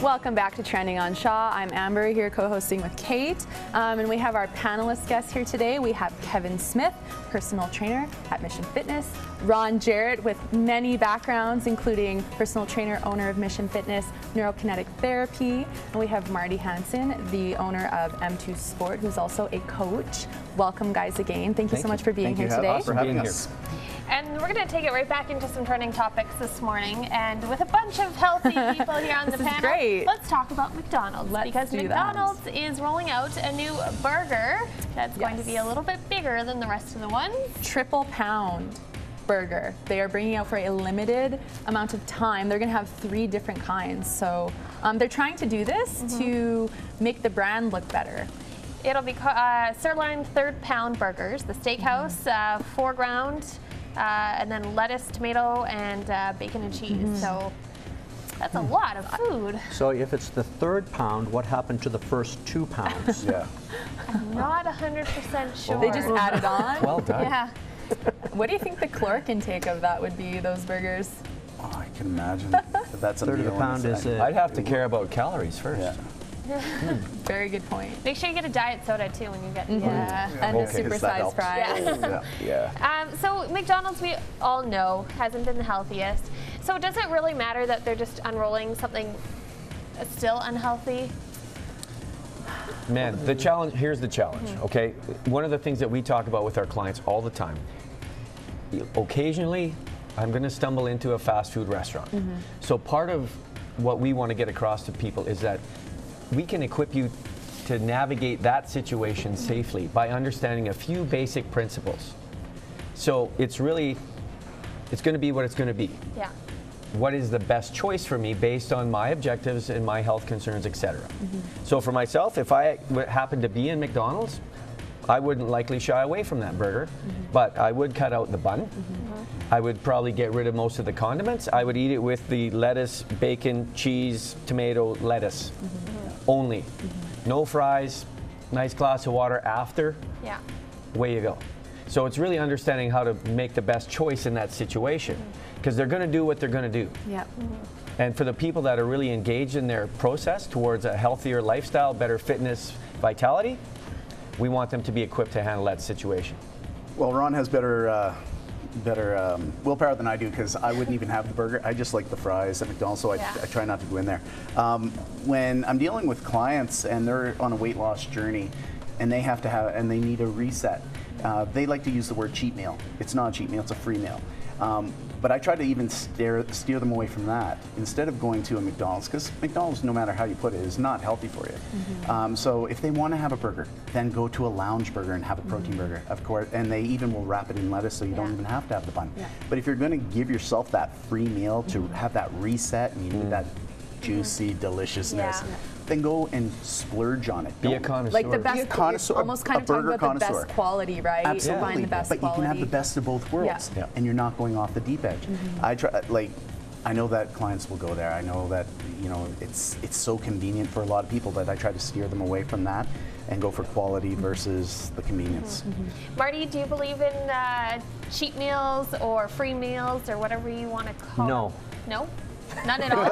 Welcome back to Trending on Shaw. I'm Amber here co-hosting with Kate, and we have our panelist guests here today. We have Kevin Smith, personal trainer at Mission Fitness, Ron Jarrett with many backgrounds including personal trainer, owner of Mission Fitness, neurokinetic therapy, and we have Marty Hansen, the owner of M2 Sport, who's also a coach. Welcome guys again. Thank you so much for being here today. Thanks for having us. And we're going to take it right back into some trending topics this morning, and with a bunch of healthy people here on the panel, great. Let's talk about McDonald's. Because McDonald's is rolling out a new burger that's going to be a little bit bigger than the rest of the ones. Triple pound burger. They are bringing out for a limited amount of time. They're going to have 3 different kinds. So they're trying to do this to make the brand look better. It'll be sirloin 3rd pound burgers, the steakhouse, foreground, and then lettuce, tomato, and bacon and cheese. So that's a lot of food. So if it's the 3rd pound, what happened to the first 2 pounds? Yeah. I'm not 100% sure. They just added on? Well done. Yeah. What do you think the caloric intake of that would be, those burgers? Oh, I can imagine. That's a Third of meal a pound in is itself. I'd have to care about calories first. Yeah. Very good point. Make sure you get a diet soda too when you get And a Okay, 'cause that supersized helps. fries. Yeah. So McDonald's, we all know, hasn't been the healthiest. So does it really matter that they're just unrolling something still unhealthy? Man, the challenge, here's the challenge, okay? One of the things that we talk about with our clients all the time, occasionally I'm going to stumble into a fast food restaurant. So part of what we want to get across to people is that we can equip you to navigate that situation safely by understanding a few basic principles. So it's going to be what it's going to be. Yeah. What is the best choice for me based on my objectives and my health concerns, etc. So for myself, if I happen to be in McDonald's, I wouldn't likely shy away from that burger, but I would cut out the bun. I would probably get rid of most of the condiments. I would eat it with the lettuce, bacon, cheese, tomato, lettuce only. No fries, nice glass of water after. Yeah. Away you go. So it's really understanding how to make the best choice in that situation, because they're going to do what they're going to do. Yep. And for the people that are really engaged in their process towards a healthier lifestyle, better fitness, vitality, we want them to be equipped to handle that situation. Well, Ron has better willpower than I do, because I wouldn't even have the burger. I just like the fries at McDonald's, so I try not to go in there. When I'm dealing with clients and they're on a weight loss journey and they have to have, and they need a reset, they like to use the word cheat meal. It's not a cheat meal, it's a free meal. But I try to even steer them away from that instead of going to a McDonald's, because McDonald's, no matter how you put it, is not healthy for you. So if they want to have a burger, then go to a lounge burger and have a protein burger, of course, and they even will wrap it in lettuce, so you don't even have to have the bun. But if you're going to give yourself that free meal to have that reset and you need that juicy deliciousness, then go and splurge on it. Be a connoisseur. Like the best, connoisseur, almost kind of talking about the best quality, right? Absolutely. Find the best but quality. you can have the best of both worlds, and you're not going off the deep edge. I try, I know that clients will go there. I know that it's so convenient for a lot of people that I try to steer them away from that and go for quality versus the convenience. Marty, do you believe in cheat meals or free meals or whatever you want to call No. them? No? None at all?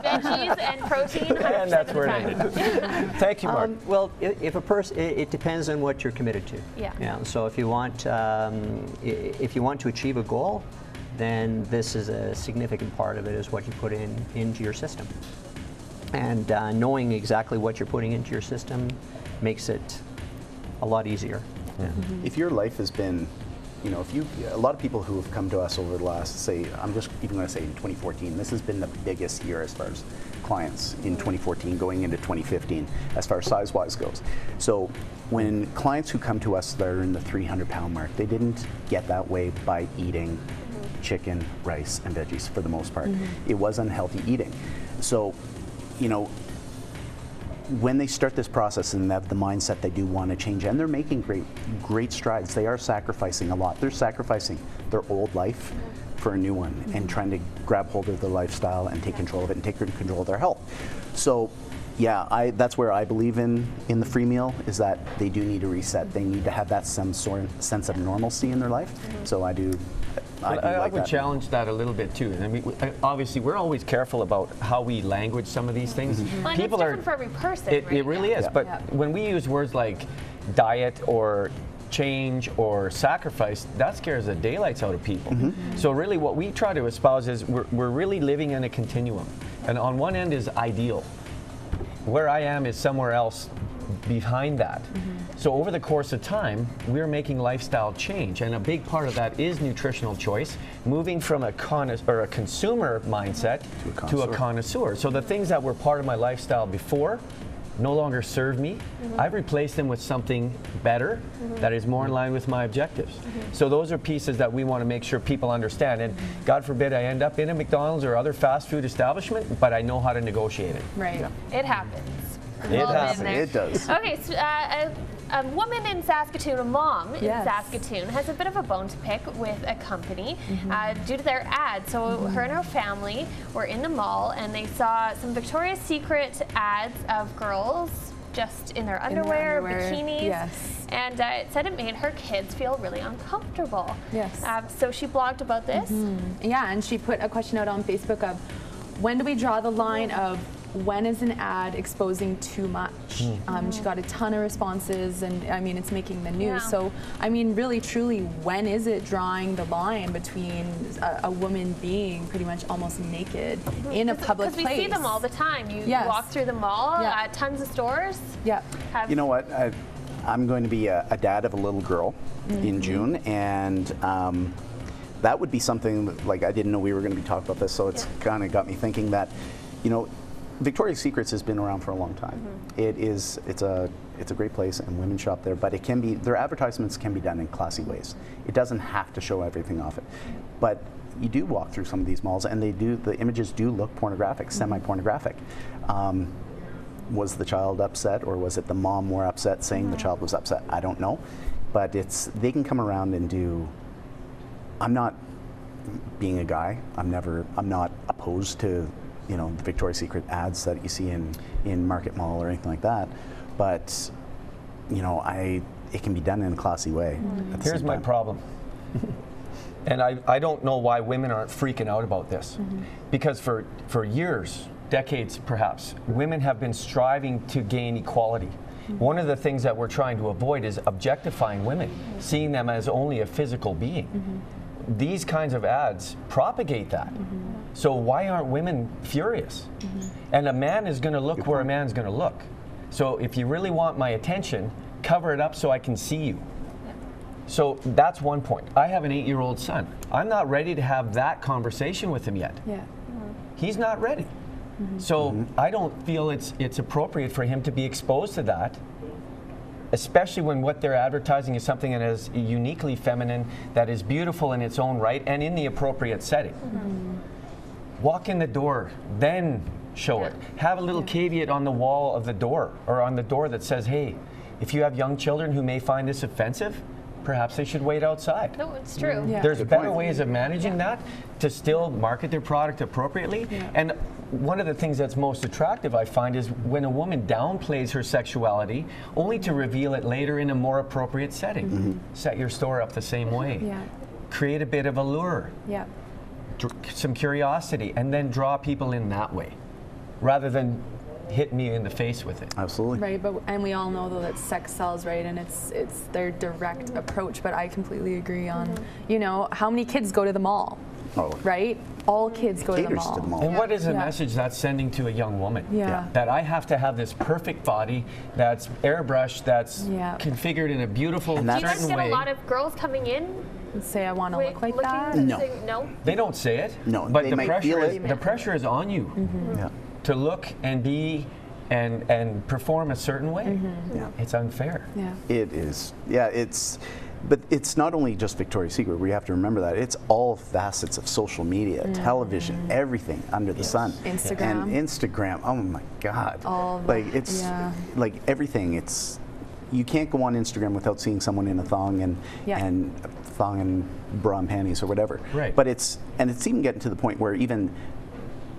Veggies and protein 100% And that's of the where time. it ended. Thank you, Mark. Well, if a person, it depends on what you're committed to. Yeah. So if you want to achieve a goal, then this is a significant part of it, is what you put into your system. And knowing exactly what you're putting into your system makes it a lot easier. If your life has been, a lot of people who have come to us over the last, say, I'm just even going to say in 2014, this has been the biggest year as far as clients in 2014 going into 2015 as far as size-wise goes. So when clients who come to us that are in the 300-pound mark, they didn't get that way by eating chicken, rice, and veggies for the most part. It was unhealthy eating. So, when they start this process and they have the mindset they do want to change, and they're making great strides, they are sacrificing a lot. They're sacrificing their old life for a new one and trying to grab hold of their lifestyle and take control of it and take control of their health. So yeah, that's where I believe in the free meal, is that they do need a reset. They need to have that some sort of sense of normalcy in their life. So I do I would challenge that a little bit too. I mean, obviously, we're always careful about how we language some of these things. Well, people are different for every person. It really is. But when we use words like diet or change or sacrifice, that scares the daylights out of people. So really, what we try to espouse is we're really living in a continuum, and on one end is ideal. Where I am is somewhere else behind that. So over the course of time, we're making lifestyle change, and a big part of that is nutritional choice, moving from a consumer mindset to a connoisseur. So the things that were part of my lifestyle before no longer serve me. I've replaced them with something better that is more in line with my objectives. So those are pieces that we want to make sure people understand. And God forbid I end up in a McDonald's or other fast food establishment, but I know how to negotiate it. Right. It happens. It happens. It does. Okay, so a woman in Saskatoon, a mom in Saskatoon, has a bit of a bone to pick with a company due to their ad. So her and her family were in the mall and they saw some Victoria's Secret ads of girls just in their underwear, bikinis. Yes. And it said it made her kids feel really uncomfortable. Yes. So she blogged about this. Yeah, and she put a question out on Facebook of, when do we draw the line of when is an ad exposing too much? She got a ton of responses, and I mean, it's making the news. So, I mean, really, truly, when is it drawing the line between a woman being pretty much almost naked in a public place? Because we see them all the time. You walk through the mall, tons of stores. Yeah. You know what? I'm going to be a dad of a little girl in June, and that would be something like I didn't know we were going to be talking about this, so it's kind of got me thinking that, you know, Victoria's Secrets has been around for a long time. It's a great place, and women shop there, but it can be, their advertisements can be done in classy ways. It doesn't have to show everything off it. But you do walk through some of these malls, and the images do look pornographic, semi-pornographic. Was the child upset, or was it the mom more upset saying the child was upset? I don't know. But they can come around and do, I'm not, being a guy, I'm not opposed to, you know, the Victoria's Secret ads that you see in Market Mall or anything like that, but you know, it can be done in a classy way. Here's my problem, and I don't know why women aren't freaking out about this, because for years, decades perhaps, women have been striving to gain equality. One of the things that we're trying to avoid is objectifying women, seeing them as only a physical being. These kinds of ads propagate that. So why aren't women furious? And a man is going to look where a man's going to look. So if you really want my attention, cover it up so I can see you. So that's one point. I have an 8-year-old son. I'm not ready to have that conversation with him yet. He's not ready. So I don't feel it's appropriate for him to be exposed to that, especially when what they're advertising is something that is uniquely feminine, that is beautiful in its own right and in the appropriate setting. Walk in the door, then show it. Have a little caveat on the wall of the door, or on the door that says, hey, if you have young children who may find this offensive, perhaps they should wait outside. No, it's true. There's better ways of managing that to still market their product appropriately. And one of the things that's most attractive, I find, is when a woman downplays her sexuality only to reveal it later in a more appropriate setting. Set your store up the same way. Create a bit of allure. Some curiosity, and then draw people in that way, rather than hit me in the face with it. Absolutely. Right, and we all know though that sex sells, right? And it's their direct approach. But I completely agree on, you know, how many kids go to the mall, right? All kids go to the mall. And what is the message that's sending to a young woman? That I have to have this perfect body that's airbrushed, that's configured in a beautiful certain way. Do you guys get a lot of girls coming in and say, I want to look like that? No. They don't say it. No, but the pressure is on you to look and be and perform a certain way. It's unfair. It is. But it's not only just Victoria's Secret. We have to remember that it's all facets of social media, television, everything under the sun. Instagram. Oh my God! All like it's like everything. It's, you can't go on Instagram without seeing someone in a thong and thong and bra and panties or whatever. But it's even getting to the point where even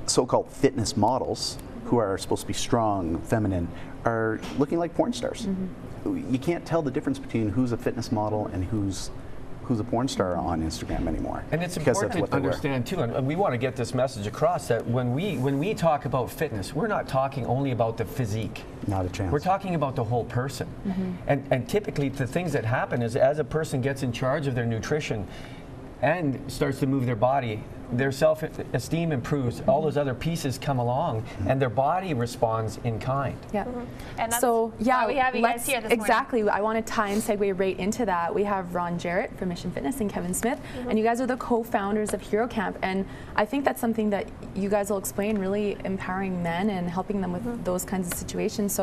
so-called fitness models, who are supposed to be strong, feminine, are looking like porn stars. You can't tell the difference between who's a fitness model and who's who's a porn star on Instagram anymore. And it's because important that's to what they wear. understand too, and we want to get this message across, that when we talk about fitness, we're not talking only about the physique. Not a chance. We're talking about the whole person. And typically the things that happen is, as a person gets in charge of their nutrition and starts to move their body, their self-esteem improves, all those other pieces come along, and their body responds in kind. Yeah. And that's So yeah, why we have you guys here this exactly. I want to tie and segue right into that. We have Ron Jarrett from Mission Fitness and Kevin Smith, and you guys are the co-founders of Hero Camp. And I think that's something that you guys will explain, really empowering men and helping them with those kinds of situations. So